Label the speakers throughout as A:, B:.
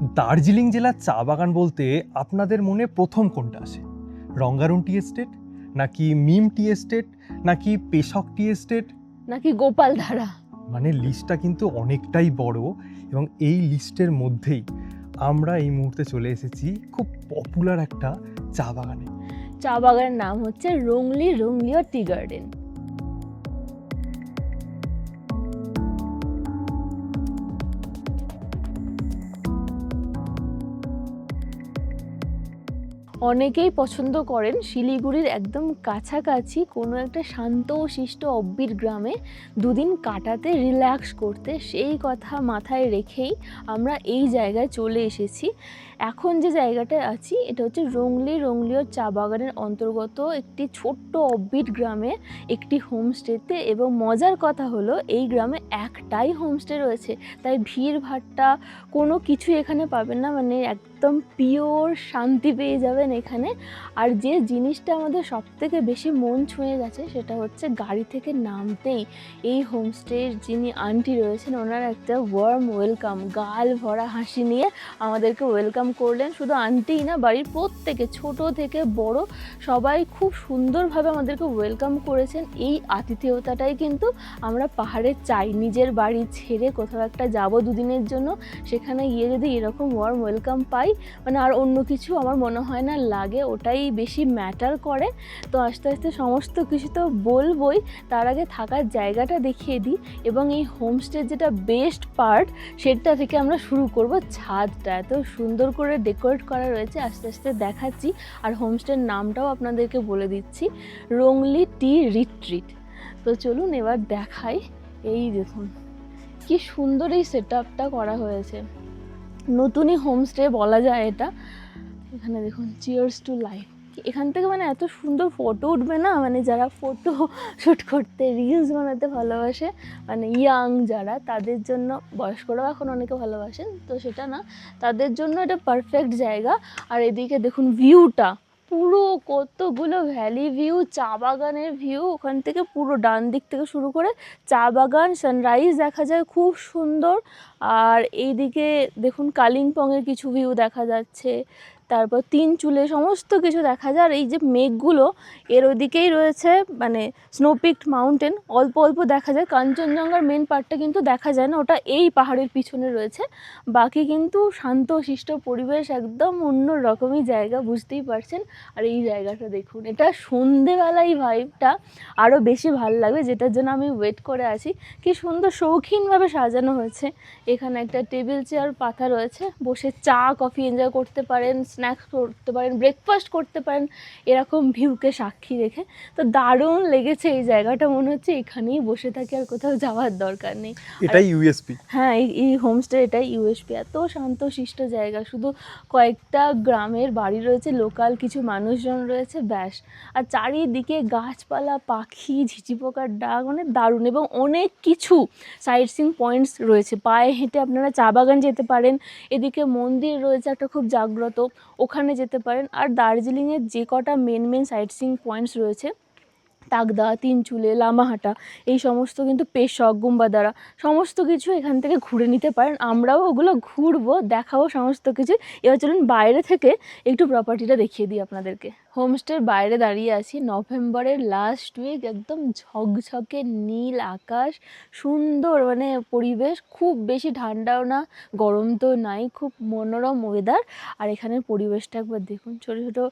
A: দার্জিলিং জেলার চা বাগান বলতে আপনাদের মনে প্রথম কোনটা আসে? রঙ্গারুন টি এস্টেট, নাকি মিম টি এস্টেট, নাকি পেশক টি এস্টেট,
B: নাকি গোপালধারা?
A: মানে লিস্টটা কিন্তু অনেকটাই বড়, এবং এই লিস্টের মধ্যেই আমরা এই মুহূর্তে চলে এসেছি খুব পপুলার একটা চা বাগানে।
B: চা বাগানের নাম হচ্ছে রংলিও টি গার্ডেন। অনেকেই পছন্দ করেন শিলিগুড়ির একদম কাছাকাছি কোনো একটা শান্ত শিষ্ট অব্বির গ্রামে দুদিন কাটাতে, রিল্যাক্স করতে। সেই কথা মাথায় রেখেই আমরা এই জায়গায় চলে এসেছি। এখন যে জায়গাটায় আছি এটা হচ্ছে রংলিও চা বাগানের অন্তর্গত একটি ছোট্ট অব্বির গ্রামে একটি হোমস্টেতে। এবং মজার কথা হলো এই গ্রামে একটাই হোমস্টে রয়েছে, তাই ভিড় ভাট্টা কোনো কিছু এখানে পাবেন না, মানে একদম পিওর শান্তি পেয়ে যাবেন এখানে। আর যে জিনিসটা আমাদের সবথেকে বেশি মন ছুঁয়ে গেছে সেটা হচ্ছে গাড়ি থেকে নামতেই এই হোমস্টের যিনি আন্টি রয়েছেন ওনার একটা ওয়ার্ম ওয়েলকাম, গাল ভরা হাসি নিয়ে আমাদেরকে ওয়েলকাম করলেন। শুধু আন্টিই না, বাড়ির প্রত্যেকে ছোট থেকে বড় সবাই খুব সুন্দরভাবে আমাদেরকে ওয়েলকাম করেছেন। এই আতিথেয়তাটাই কিন্তু আমরা পাহাড়ে চাই। নিজের বাড়ি ছেড়ে কোথাও একটা যাব দুদিনের জন্য, সেখানে গিয়ে যদি এরকম ওয়ার্ম ওয়েলকাম পাই, মানে আর অন্য কিছু আমার মনে হয় না লাগে, ওটাই বেশি ম্যাটার করে। তো আস্তে আস্তে সমস্ত কিছু তো বলবই, তার আগে থাকার জায়গাটা দেখিয়ে দিই। এবং এই হোমস্টের যেটা বেস্ট পার্ট সেটা থেকে আমরা শুরু করব। ছাদটা এত সুন্দর করে ডেকোরেট করা রয়েছে, আস্তে আস্তে দেখাচ্ছি। আর হোমস্টের নামটাও আপনাদেরকে বলে দিচ্ছি, রংলি টি রিট্রিট। তো চলুন এবার দেখাই। এই দেখুন কি সুন্দর এই সেট আপটা করা হয়েছে, নতুনই হোমস্টে বলা যায় এটা। এখানে দেখুন চিয়ার্স টু লাইফ। এখান থেকে মানে এত সুন্দর ফটো উঠবে না, মানে যারা ফটো শ্যুট করতে, রিলস বানাতে ভালোবাসে, মানে ইয়াং যারা, তাদের জন্য, বয়স্করাও এখন অনেকে ভালোবাসেন তো সেটা না, তাদের জন্য এটা পারফেক্ট জায়গা। আর এদিকে দেখুন ভিউটা, পুরো কতগুলো ভ্যালি ভিউ, চা বাগানের ভিউ, ওখান থেকে পুরো ডান দিক থেকে শুরু করে চা বাগান, সানরাইজ দেখা যায় খুব সুন্দর। আর এইদিকে দেখুন কালিম্পংয়ের কিছু ভিউ দেখা যাচ্ছে, তারপর তিনচুলে সমস্ত কিছু দেখা যায়। আর এই যে মেঘগুলো, এর ওদিকেই রয়েছে মানে স্নোপিকড মাউন্টেন, অল্প অল্প দেখা যায়। কাঞ্চনজঙ্ঘার মেন পার্টটা কিন্তু দেখা যায় না, ওটা এই পাহাড়ের পিছনে রয়েছে। বাকি কিন্তু শান্ত শিষ্ট পরিবেশ, একদম অন্য রকমই জায়গা, বুঝতেই পারছেন। আর এই জায়গাটা দেখুন, এটা সন্ধেবেলায় ভাইবটা আরও বেশি ভালো লাগবে, যেটার জন্য আমি ওয়েট করে আছি। কি সুন্দর শৌখিনভাবে সাজানো হয়েছে। এখানে একটা টেবিল চেয়ার পাতা রয়েছে, বসে চা কফি এনজয় করতে পারেন, স্ন্যাক্স করতে পারেন, ব্রেকফাস্ট করতে পারেন, এরকম ভিউকে সাক্ষী রেখে। তো দারুণ লেগেছে এই জায়গাটা, মনে হচ্ছে এখানেই বসে থাকি, আর কোথাও যাওয়ার দরকার নেই।
A: এটাই ইউএসপি।
B: হ্যাঁ, এই হোমস্টে এটাই ইউএসপি। এত শান্তশিষ্ট জায়গা, শুধু কয়েকটা গ্রামের বাড়ি রয়েছে, লোকাল কিছু মানুষজন রয়েছে, ব্যাস। আর চারিদিকে গাছপালা, পাখি, ঝিঁঝি পোকার ডাক, মানে দারুণ। এবং অনেক কিছু সাইট সিইং পয়েন্টস রয়েছে, পায়ে হেঁটে আপনারা চা বাগান যেতে পারেন। এদিকে মন্দির রয়েছে একটা খুব জাগ্রত, ওখানে যেতে পারেন। আর দার্জিলিংয়ের যে কটা মেন সাইট সিইং পয়েন্টস রয়েছে, তাকদা, তিনচুলে, লামাহাটা, এই সমস্ত কিন্তু পেশক, গুম্বাদারা, সমস্ত কিছু এখান থেকে ঘুরে নিতে পারেন। আমরাও ওগুলো ঘুরবো, দেখাবো সমস্ত কিছু। এবার চলুন বাইরে থেকে একটু প্রপার্টিটা দেখিয়ে দিই আপনাদেরকে। হোমস্টের বাইরে দাঁড়িয়ে আছি, নভেম্বরের লাস্ট উইক, একদম ঝকঝকে নীল আকাশ, সুন্দর মানে পরিবেশ, খুব বেশি ঠান্ডাও না, গরম তো নাই, খুব মনোরম ওয়েদার। আর এখানের পরিবেশটা একবার দেখুন, ছোটো ছোটো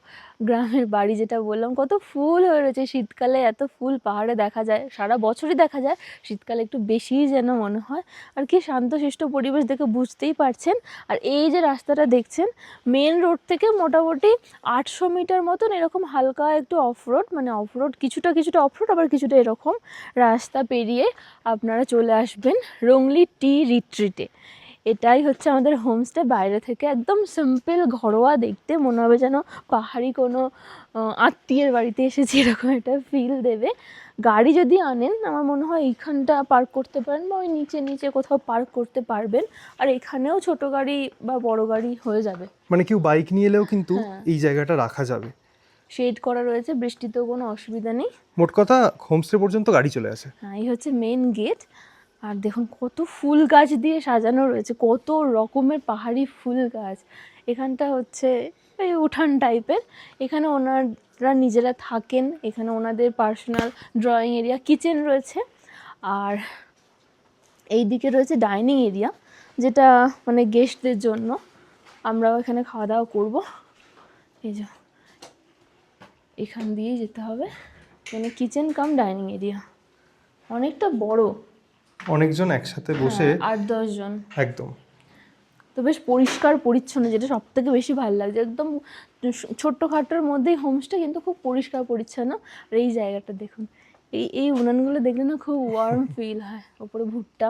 B: গ্রামের বাড়ি, যেটা বললাম, কত ফুল হয়ে রয়েছে। শীতকালে এত ফুল পাহাড়ে দেখা যায়, সারা বছরই দেখা যায়, শীতকালে একটু বেশিই যেন মনে হয়। আর কি শান্তশিষ্ট পরিবেশ দেখে বুঝতেই পারছেন। আর এই যে রাস্তাটা দেখছেন, মেন রোড থেকে মোটামুটি 800 মিটার মতন এরকম হালকা একটু অফরোড, মানে অফরোড কিছুটা অফরোড, আবার কিছুটা এরকম রাস্তা পেরিয়ে আপনারা চলে আসবেন রংলি টি রিট্রিটে। এটাই হচ্ছে আমাদের হোমস্টে। বাইরে থেকে একদম সিম্পল, ঘরোয়া দেখতে, মনে হবে যেন পাহাড়ি কোনো আত্মীয়ের বাড়িতে এসেছি, এরকম একটা ফিল দেবে। গাড়ি যদি আনেন, আমার মনে হয় এইখানটা পার্ক করতে পারেন, বা ওই নিচে কোথাও পার্ক করতে পারবেন। আর এখানেও ছোট গাড়ি বা বড় গাড়ি হয়ে যাবে,
A: মানে কেউ বাইক নিয়ে এলেও কিন্তু এই জায়গাটা রাখা যাবে।
B: শেড করা রয়েছে, বৃষ্টিতেও কোনো অসুবিধা নেই।
A: মোট কথা হোমস্টে পর্যন্ত গাড়ি চলে আসে।
B: হ্যাঁ, এই হচ্ছে মেন গেট। আর দেখুন কত ফুল গাছ দিয়ে সাজানো রয়েছে, কত রকমের পাহাড়ি ফুল গাছ। এখানটা হচ্ছে এই উঠান টাইপের, এখানে ওনারা নিজেরা থাকেন, এখানে ওনাদের পার্সোনাল ড্রয়িং এরিয়া, কিচেন রয়েছে। আর এই দিকে রয়েছে ডাইনিং এরিয়া, যেটা মানে গেস্টদের জন্য, আমরাও এখানে খাওয়া দাওয়া করবো। এই যে এখান দিয়েই যেতে হবে, মানে কিচেন কাম ডাইনিং এরিয়া, অনেকটা বড়,
A: অনেকজন একসাথে বসে,
B: 8-10 জন
A: একদম।
B: তো বেশ পরিষ্কার পরিচ্ছন্ন, যেটা সব থেকে বেশি ভালো লাগছে। একদম ছোট্টখাটোর মধ্যেই হোমস্টে, কিন্তু খুব পরিষ্কার পরিচ্ছন্ন। আর এই জায়গাটা দেখুন, এই উনানগুলো দেখলে না খুব ওয়ার্ম ফিল হয়। ওপরে ভুট্টা,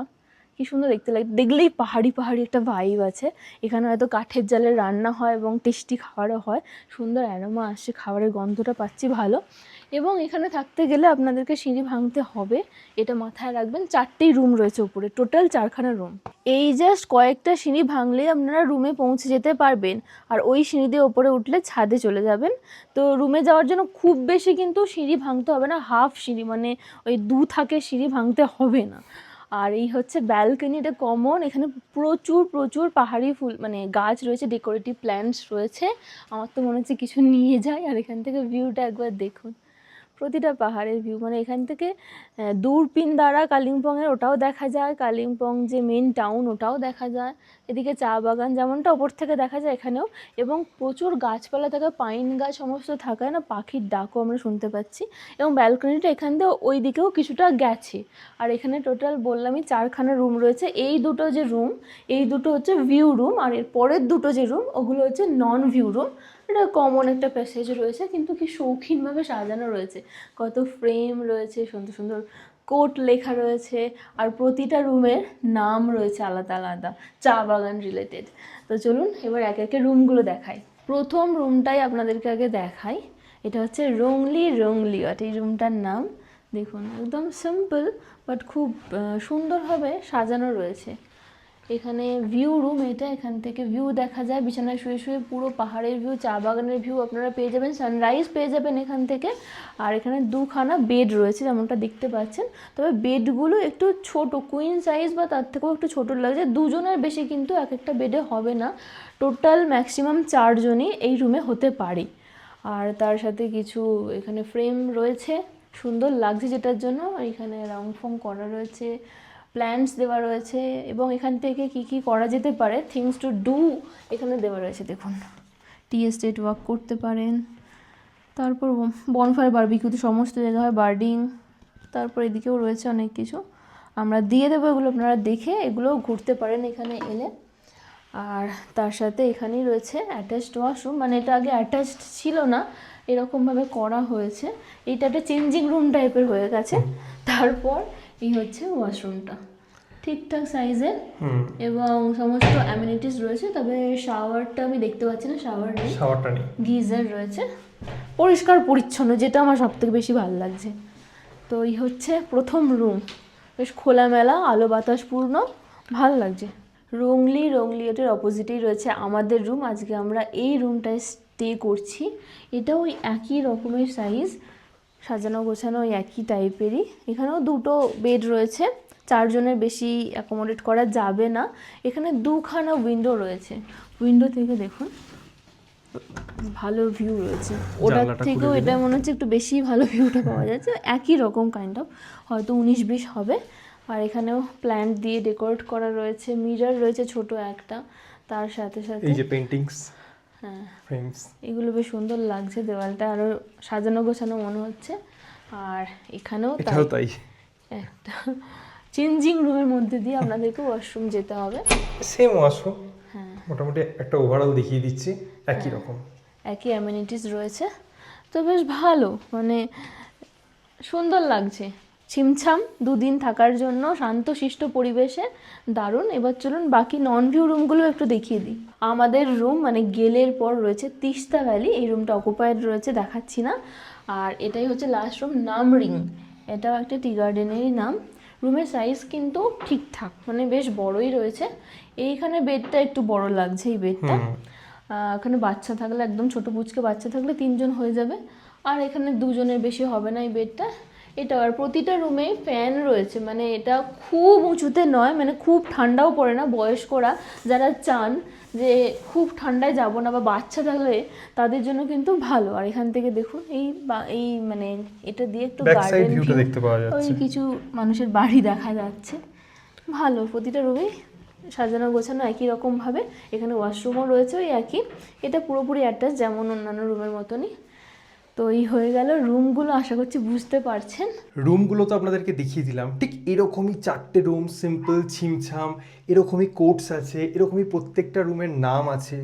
B: কি সুন্দর দেখতে লাগে, দেখলেই পাহাড়ি পাহাড়ি একটা ভাইব আছে। এখানে হয়তো কাঠের জালে রান্না হয় এবং টেস্টি খাবারও হয়, সুন্দর অ্যারোমা আসছে, খাবারের গন্ধটা পাচ্ছি ভালো। এবং এখানে থাকতে গেলে আপনাদেরকে সিঁড়ি ভাঙতে হবে, এটা মাথায় রাখবেন। 4টেই রুম রয়েছে উপরে, টোটাল 4খানা রুম। এই জাস্ট কয়েকটা সিঁড়ি ভাঙলেই আপনারা রুমে পৌঁছে যেতে পারবেন। আর ওই সিঁড়ি দিয়ে ওপরে উঠলে ছাদে চলে যাবেন। তো রুমে যাওয়ার জন্য খুব বেশি কিন্তু সিঁড়ি ভাঙতে হবে না, হাফ সিঁড়ি, মানে ওই 2 থাকে সিঁড়ি ভাঙতে হবে না। আর এই হচ্ছে ব্যালকনি, এটা কমন। এখানে প্রচুর প্রচুর পাহাড়ি ফুল মানে গাছ রয়েছে, ডেকোরেটিভ প্ল্যান্টস রয়েছে। আমার তো মনে হচ্ছে কিছু নিয়ে যাই। আর এখান থেকে ভিউটা একবার দেখুন, প্রতিটা পাহাড়ের ভিউ, মানে এখান থেকে দূরবীন দ্বারা কালিম্পংয়ের ওটাও দেখা যায়, কালিম্পং যে মেন টাউন ওটাও দেখা যায়। এদিকে চা বাগান যেমনটা ওপর থেকে দেখা যায় এখানেও, এবং প্রচুর গাছপালা থাকা, পাইন গাছ সমস্ত থাকায় না পাখির ডাকও আমরা শুনতে পাচ্ছি। এবং ব্যালকনিটা এখান থেকে ওই দিকেও কিছুটা গেছে। আর এখানে টোটাল বললামই 4খানা রুম রয়েছে। এই দুটো যে রুম, এই দুটো হচ্ছে ভিউ রুম, আর এর পরের দুটো যে রুম ওগুলো হচ্ছে নন ভিউ রুম। এটা কমন একটা প্যাসেজ রয়েছে, কিন্তু কি শৌখিনভাবে সাজানো রয়েছে, কত ফ্রেম রয়েছে, সুন্দর সুন্দর কোট লেখা রয়েছে। আর প্রতিটা রুমের নাম রয়েছে আলাদা আলাদা, চা বাগান রিলেটেড। তো চলুন এবার একে একে রুমগুলো দেখাই। প্রথম রুমটাই আপনাদেরকে আগে দেখাই, এটা হচ্ছে রংলি রংলিয়ট, এই রুমটার নাম। দেখুন একদম সিম্পল বাট খুব সুন্দরভাবে সাজানো রয়েছে। এখানে ভিউ রুম, এটা এখান থেকে ভিউ দেখা যায়, বিছানায় শুয়ে শুয়ে পুরো পাহাড়ের ভিউ, চা বাগানের ভিউ আপনারা পেয়ে যাবেন, সানরাইজ পেয়ে যাবেন এখান থেকে। আর এখানে 2খানা বেড রয়েছে যেমনটা দেখতে পাচ্ছেন, তবে বেডগুলো একটু ছোট, কুইন সাইজ বা তার থেকেও একটু ছোটো লাগছে। 2 জনের বেশি কিন্তু এক একটা বেডে হবে না, টোটাল ম্যাক্সিমাম 4 জনই এই রুমে হতে পারে। আর তার সাথে কিছু এখানে ফ্রেম রয়েছে, সুন্দর লাগছে যেটার জন্য। এখানে রং ফং করা রয়েছে, প্ল্যান্টস দেওয়া রয়েছে, এবং এখান থেকে কি কি করা যেতে পারে, থিংস টু ডু এখানে দেওয়া রয়েছে। দেখুন টি এস্টেট ওয়াক করতে পারেন, তারপর বনফায়ার বারবিকিউতে সমস্ত জায়গা হয়, বার্ডিং, তারপর এদিকেও রয়েছে অনেক কিছু, আমরা দিয়ে দেবো এগুলো, আপনারা দেখে এগুলোও ঘুরতে পারেন এখানে এলে। আর তার সাথে এখানেই রয়েছে অ্যাটাচড ওয়াশরুম, মানে এটা আগে অ্যাটাচড ছিল না, এরকমভাবে করা হয়েছে। এইটা একটা চেঞ্জিং রুম টাইপের হয়ে গেছে। তারপর এই হচ্ছে ওয়াশরুমটা, ঠিকঠাক সাইজের এবং সমস্ত অ্যামিনিটিস রয়েছে। তবে শাওয়ারটা আমি দেখতে পাচ্ছি না, শাওয়ার নেই,
A: শাওয়ারটা নেই,
B: গিজার রয়েছে, পরিষ্কার পরিচ্ছন্ন, যেটা আমার সবথেকে বেশি ভালো লাগছে। তো এই হচ্ছে প্রথম রুম, বেশ খোলামেলা, আলো বাতাসপূর্ণ, ভালো লাগছে। রংলি রংলিয়টের অপোজিটেই রয়েছে আমাদের রুম, আজকে আমরা এই রুমটায় স্টে করছি। এটা ওই একই রকমের সাইজ, সাজানো গোছানো ওই একই টাইপেরই। এখানেও 2টো বেড রয়েছে, 4 জনের বেশি অ্যাকোমোডেট করা যাবে না। এখানে 2খানা উইন্ডো রয়েছে, উইন্ডো থেকে দেখুন ভালো ভিউ রয়েছে, ওটার থেকেও এটা মনে হচ্ছে একটু বেশি ভালো ভিউটা পাওয়া যাচ্ছে, একই রকম কাইন্ড অফ, হয়তো 19-20 হবে। আর এখানেও প্ল্যান্ট দিয়ে ডেকোরেট করা রয়েছে, মিরর রয়েছে ছোট একটা, তার সাথে সাথে
A: এই যে পেইন্টিংস,
B: হ্যাঁ
A: ফ্রেমস,
B: এগুলো বেশ সুন্দর লাগছে, দেওয়ালটা আরও সাজানো গোছানো মনে হচ্ছে। আর এখানেও তাই, একটা চেঞ্জিং রুমের মধ্যে দিয়ে আপনাদেরকে ওয়াশরুম যেতে হবে,
A: সেম ওয়াশরুম,
B: হ্যাঁ
A: মোটামুটি একটা ওভারঅল দেখিয়ে দিচ্ছি, একই রকম,
B: একই অ্যামিনিটিস রয়েছে। তো বেশ ভালো, মানে সুন্দর লাগছে, ছিমছাম, 2 দিন থাকার জন্য শান্তশিষ্ট পরিবেশে দারুণ। এবার চলুন বাকি নন ভিউ রুমগুলো একটু দেখিয়ে দিই। আমাদের রুম মানে গেলের পর রয়েছে তিস্তা ভ্যালি, এই রুমটা অকুপায়েড রয়েছে, দেখাচ্ছি না। আর এটাই হচ্ছে লাস্ট রুম, নামরিং, এটাও একটা টি গার্ডেনেরই নাম। রুমের সাইজ কিন্তু ঠিকঠাক, মানে বেশ বড়ই রয়েছে। এইখানে বেডটা একটু বড় লাগছে, এই বেডটা, এখানে বাচ্চা থাকলে, একদম ছোট পুচকে বাচ্চা থাকলে 3 জন হয়ে যাবে। আর এখানে 2 জনের বেশি হবে না এই বেডটা। এটা আর প্রতিটা রুমে ফ্যান রয়েছে, মানে এটা খুব উঁচুতে নয়, মানে খুব ঠান্ডাও পড়ে না। বয়স্করা যারা চান যে খুব ঠান্ডায় যাব না বা বাচ্চা থাকলে তাদের জন্য কিন্তু ভালো। আর এখান থেকে দেখুন এই মানে এটা দিয়ে একটু
A: ব্যাক সাইড
B: গার্ডেন
A: ভিউটা দেখতে পাওয়া
B: ওই
A: যাচ্ছে।
B: কিছু মানুষের বাড়ি দেখা যাচ্ছে। ভালো, প্রতিটা রুমেই সাজানো গোছানো একই রকমভাবে। এখানে ওয়াশরুমও রয়েছে ওই একই, এটা পুরোপুরি অ্যাটাচ যেমন অন্যান্য রুমের মতনই। তো এই হয়ে গেল রুমগুলো, আশা করছি বুঝতে পারছেন।
A: রুমগুলো তো আপনাদেরকে দেখিয়ে দিলাম, ঠিক এরকমই 4টে রুম, সিম্পল ছিমছাম, এরকমই কোটস আছে, এরকমই প্রত্যেকটা রুমের নাম আছে।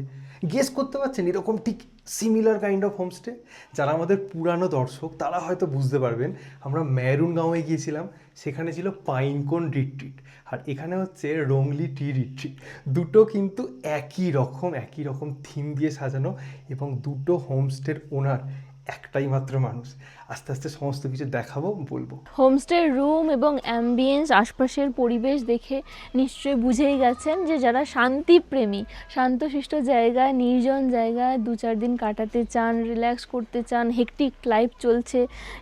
A: গেস করতে পারছেন এরকম ঠিক সিমিলার কাইন্ড অফ হোমস্টে? যারা আমাদের পুরানো দর্শক তারা হয়তো বুঝতে পারবেন, আমরা মেহরুন গাঁওয়ে গিয়েছিলাম, সেখানে ছিল পাইনকোন রিট্রিট, আর এখানে হচ্ছে রংলি টি রিট্রিট। দুটো কিন্তু একই রকম থিম দিয়ে সাজানো, এবং দুটো হোমস্টের ওনার একটাই মাত্র মানুষ। আস্তে আস্তে সমস্ত কিছু দেখাবো, বলবো।
B: হোমস্টের রুম এবং অ্যাম্বিয়েন্স, আশপাশের পরিবেশ দেখে নিশ্চয়ই বুঝেই গেছেন যে যারা শান্তিপ্রেমী, শান্তশিষ্ট জায়গায়, নির্জন জায়গায় 2-4 দিন কাটাতে চান, রিল্যাক্স করতে চান, হেকটিক লাইফ চলছে,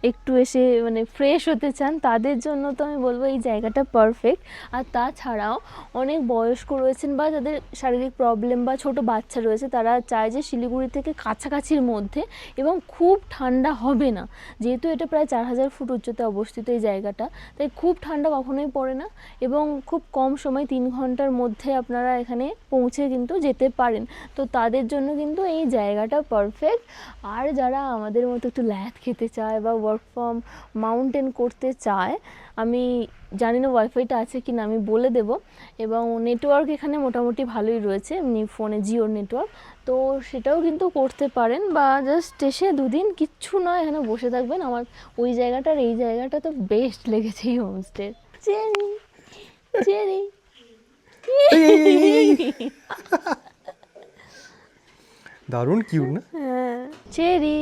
B: একটু এসে মানে ফ্রেশ হতে চান, তাদের জন্য তো আমি বলবো এই জায়গাটা পারফেক্ট। আর তাছাড়াও অনেক বয়স্ক রয়েছেন বা যাদের শারীরিক প্রবলেম বা ছোট বাচ্চা রয়েছে, তারা চায় যে শিলিগুড়ি থেকে কাছাকাছির মধ্যে এবং খুব ঠান্ডা হবে না, যেহেতু এটা প্রায় 4000 ফুট উচ্চতে অবস্থিত এই জায়গাটা, তাই খুব ঠান্ডা কখনোই পড়ে না এবং খুব কম সময় 3 ঘন্টার মধ্যে আপনারা এখানে পৌঁছে কিন্তু যেতে পারেন। তো তাদের জন্য কিন্তু এই জায়গাটা পারফেক্ট। আর যারা আমাদের মতো একটু ল্যাদ খেতে চায় বা ওয়ার্ক ফ্রম মাউন্টেন করতে চায়, আমি জানি না ওয়াইফাইটা আছে কি না, আমি বলে দেব। এবং নেটওয়ার্ক এখানে মোটামুটি ভালোই রয়েছে, এমনি ফোনে জিওর নেটওয়ার্ক, তো সেটাও কিন্তু করতে পারেন। বা জাস্ট এসে 2 দিন কিচ্ছু নয় এখানে বসে থাকবেন। আমার ওই জায়গাটার এই জায়গাটা তো বেস্ট লেগেছে এই হোমস্টে। চেরি চেরি
A: দারুণ কিউট না?
B: হ্যাঁ, চেরি।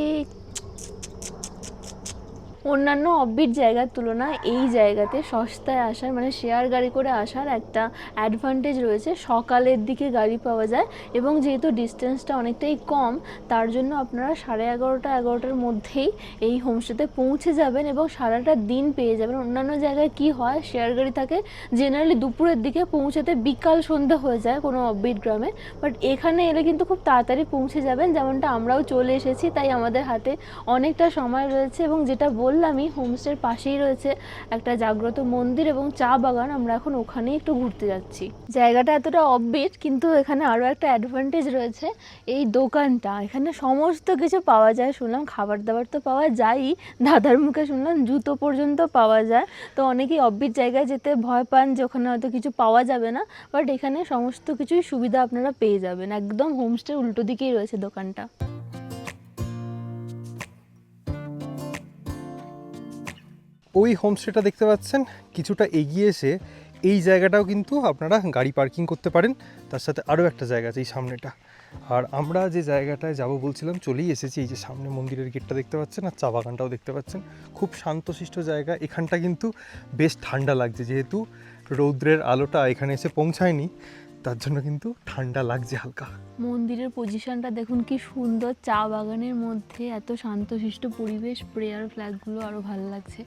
B: অন্যান্য অফবিট জায়গার তুলনায় এই জায়গাতে সস্তায় আসার, মানে শেয়ার গাড়ি করে আসার একটা অ্যাডভান্টেজ রয়েছে। সকালের দিকে গাড়ি পাওয়া যায় এবং যেহেতু ডিস্টেন্সটা অনেকটাই কম, তার জন্য আপনারা 11:30-11টার মধ্যেই এই হোমস্টেতে পৌঁছে যাবেন এবং সারাটা দিন পেয়ে যাবেন। অন্যান্য জায়গায় কি হয়, শেয়ার গাড়ি থাকে, জেনারেলি দুপুরের দিকে পৌঁছাতে বিকাল সন্ধ্যা হয়ে যায় কোনো অফবিট গ্রামে, বাট এখানে এলে কিন্তু খুব তাড়াতাড়ি পৌঁছে যাবেন, যেমনটা আমরাও চলে এসেছি। তাই আমাদের হাতে অনেকটা সময় রয়েছে এবং যেটা বললামই, হোমস্টের পাশেই রয়েছে একটা জাগ্রত মন্দির এবং চা বাগান। আমরা এখন ওখানেই একটু ঘুরতে যাচ্ছি। জায়গাটা এতটা অফবিট, কিন্তু এখানে আরও একটা অ্যাডভান্টেজ রয়েছে, এই দোকানটা। এখানে সমস্ত কিছু পাওয়া যায় শুনলাম, খাবার দাবার তো পাওয়া যায়ই, দাদার মুখে শুনলাম জুতো পর্যন্ত পাওয়া যায়। তো অনেকেই অফবিট জায়গায় যেতে ভয় পান যে ওখানে হয়তো কিছু পাওয়া যাবে না, বাট এখানে সমস্ত কিছুই সুবিধা আপনারা পেয়ে যাবেন। একদম হোমস্টের উল্টো দিকেই রয়েছে দোকানটা।
A: ওই হোমস্টেটা দেখতে পাচ্ছেন, কিছুটা এগিয়ে এসে এই জায়গাটাও কিন্তু আপনারা গাড়ি পার্কিং করতে পারেন। তার সাথে আরও একটা জায়গা আছে এই সামনেটা। আর আমরা যে জায়গাটায় যাব বলছিলাম চলেই এসেছি। এই যে সামনে মন্দিরের গেটটা দেখতে পাচ্ছেন আর চা বাগানটাও দেখতে পাচ্ছেন। খুব শান্তশিষ্ট জায়গা। এখানটা কিন্তু বেশ ঠান্ডা লাগছে, যেহেতু রৌদ্রের আলোটা এখানে এসে পৌঁছায়নি, তার জন্য কিন্তু ঠান্ডা লাগছে হালকা।
B: মন্দিরের পজিশনটা দেখুন কি সুন্দর, চা বাগানের মধ্যে এত শান্তশিষ্ট পরিবেশ, প্রেয়ার ফ্ল্যাগগুলো আরও ভালো লাগছে।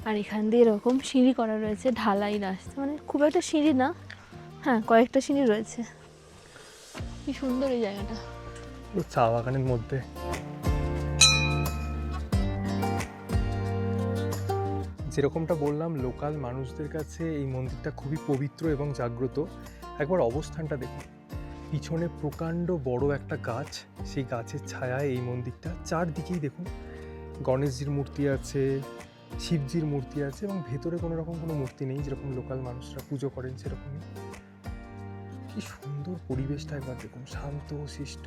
B: আর এখান দিয়ে এরকম সিঁড়ি করা রয়েছে, ঢালাই রাস্তা, মানে খুব একটা সিঁড়ি না, হ্যাঁ কয়েকটা সিঁড়ি রয়েছে। কি সুন্দর এই জায়গাটা,
A: চা বাগানের মধ্যে। যেরকমটা বললাম, লোকাল মানুষদের কাছে এই মন্দিরটা খুবই পবিত্র এবং জাগ্রত। একবার অবস্থানটা দেখুন, পিছনে প্রকাণ্ড বড় একটা গাছ, সেই গাছের ছায়ায় এই মন্দিরটা। চারদিকেই দেখুন গণেশজির মূর্তি আছে, শিবজির মূর্তি আছে, এবং ভেতরে কোনো রকম কোনো মূর্তি নেই, যেরকম লোকাল মানুষরা পুজো করেন সেরকমই। কি সুন্দর পরিবেশটা একবার দেখুন, শান্ত শিষ্ট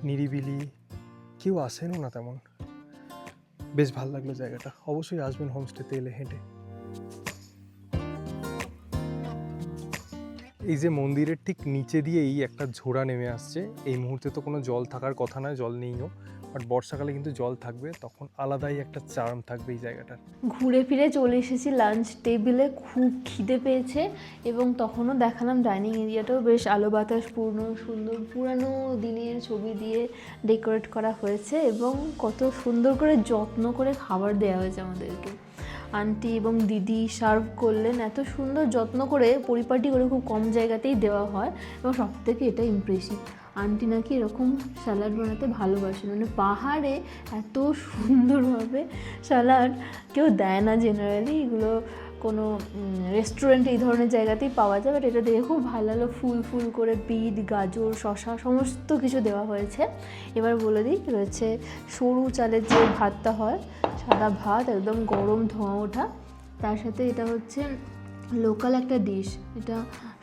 A: নিরিবিলি, কেউ আসেনও না তেমন। বেশ ভালো লাগলো জায়গাটা। অবশ্যই আসবেন হোমস্টেতে এলে হেঁটে। এই যে মন্দিরের ঠিক নিচে দিয়েই একটা ঝোড়া নেমে আসছে। এই মুহূর্তে তো কোনো জল থাকার কথা নয়, জল নেইও, বাট বর্ষাকালে কিন্তু জল থাকবে, তখন আলাদাই একটা চার্ম থাকবে এই জায়গাটার।
B: ঘুরে ফিরে চলে এসেছি লাঞ্চ টেবিলে, খুব খিদে পেয়েছে এবং তখনও দেখালাম ডাইনিং এরিয়াটাও বেশ আলো বাতাস পূর্ণ, সুন্দর পুরানো দিনের ছবি দিয়ে ডেকোরেট করা হয়েছে এবং কত সুন্দর করে যত্ন করে খাবার দেওয়া হয়েছে আমাদেরকে। আন্টি এবং দিদি সার্ভ করলেন এত সুন্দর যত্ন করে, পরিপাটি করে, খুব কম জায়গাতেই দেওয়া হয় এবং সবথেকে এটা ইমপ্রেসিভ, আন্টি নাকি এরকম স্যালাড বানাতে ভালোবাসেন, মানে পাহাড়ে এত সুন্দরভাবে স্যালাড কেউ দেয় না জেনারেলি, এগুলো কোনো রেস্টুরেন্টে এই ধরনের জায়গাতেই পাওয়া যায়, বাট এটা দেখে খুব ভালো লাগলো, ফুল ফুল করে বিট, গাজর, শসা সমস্ত কিছু দেওয়া হয়েছে। এবার বলে দিই, রয়েছে সরু চালের যে ভাতটা হয়, সাদা ভাত একদম গরম ধোঁয়া ওঠা, তার সাথে এটা হচ্ছে লোকাল একটা ডিশ, এটা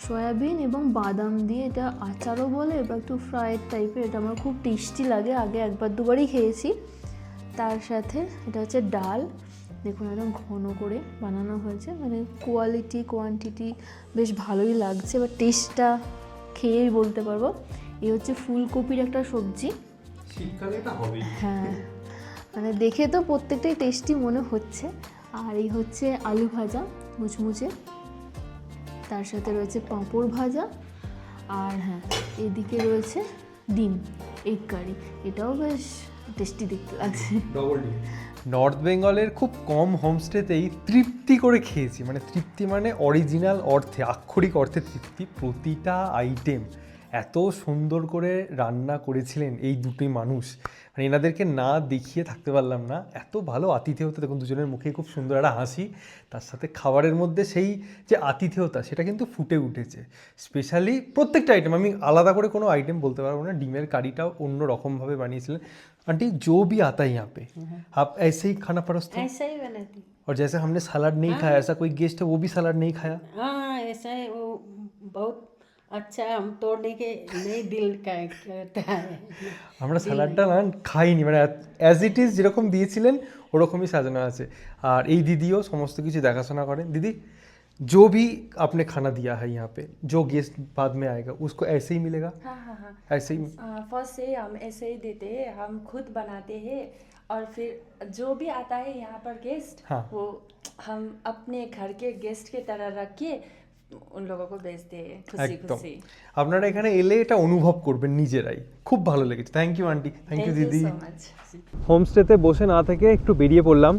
B: সয়াবিন এবং বাদাম দিয়ে, এটা আচারও বলে বা একটু ফ্রাইড টাইপের, এটা আমার খুব টেস্টি লাগে, আগে একবার দুবারই খেয়েছি। তার সাথে এটা হচ্ছে ডাল, দেখুন একদম ঘন করে বানানো হয়েছে, মানে কোয়ালিটি কোয়ান্টিটি বেশ ভালোই লাগছে, বা টেস্টটা খেয়েই বলতে পারবো। এই হচ্ছে ফুলকপির একটা সবজি,
A: শীতকালে এটা হবে।
B: হ্যাঁ মানে দেখে তো প্রত্যেকটাই টেস্টি মনে হচ্ছে। আর এই হচ্ছে আলু ভাজা মুচমুচে, তার সাথে রয়েছে পাঁপড় ভাজা, আর হ্যাঁ এদিকে রয়েছে ডিম, এগ কারি, এটাও বেশ টেস্টি দেখতে লাগছে।
A: নর্থ বেঙ্গলের খুব কম হোমস্টেতেই তৃপ্তি করে খেয়েছি, মানে তৃপ্তি মানে অরিজিনাল অর্থে, আক্ষরিক অর্থে তৃপ্তি। প্রতিটা আইটেম এত সুন্দর করে রান্না করেছিলেন এই দুটি মানুষ, মানে এনাদেরকে না দেখিয়ে থাকতে পারলাম না, এত ভালো আতিথেয়তা। দেখুন দুজনের মুখে খুব সুন্দর একটা হাসি, তার সাথে খাবারের মধ্যে সেই যে আতিথেয়তা সেটা কিন্তু ফুটে উঠেছে। স্পেশালি প্রত্যেকটা আইটেম, আমি আলাদা করে কোনো আইটেম বলতে পারবো না, ডিমের কারিটাও অন্য রকমভাবে বানিয়েছিলেন। आंटी जो भी आता है यहाँ पे आप ऐसे ही खाना परोसते हैं?
C: ऐसा ही बनाती।
A: और जैसे हमने सलाद नहीं खाया, ऐसा कोई गेस्ट है वो भी सलाद नहीं खाया?
C: हाँ ऐसा है, वो बहुत अच्छा, हम तोड़ने के नहीं दिल का करता है।
A: আমরা সালাডটা না খাইনি, মানে অ্যাজ ইট ইজ যেরকম দিয়েছিলেন ওরকমই সাজানো আছে। আর এই দিদিও সমস্ত কিছু দেখাশোনা করেন। দিদি जो भी आपने खाना दिया है यहाँ पे, जो गेस्ट बाद में आएगा उसको ऐसे ही मिलेगा?
D: हाँ हाँ हाँ,
A: ऐसे ही
D: फर्स्ट से हम ऐसे ही देते हैं, हम खुद बनाते हैं और फिर जो भी आता है यहाँ पर गेस्ट,
A: हाँ।
D: वो हम अपने घर के गेस्ट की तरह रख के उन लोगों को भेजते हैं खुशी
A: একদম।
D: खुशी।
A: আপনারা এখানে এলে এটা অনুভব করবেন নিজেরাই, খুব ভালো লেগেছে। Thank you aunty, thank you দিদি।
D: so much।
A: হোমস্টেতে বসে না থেকে একটু বেরিয়ে পড়লাম,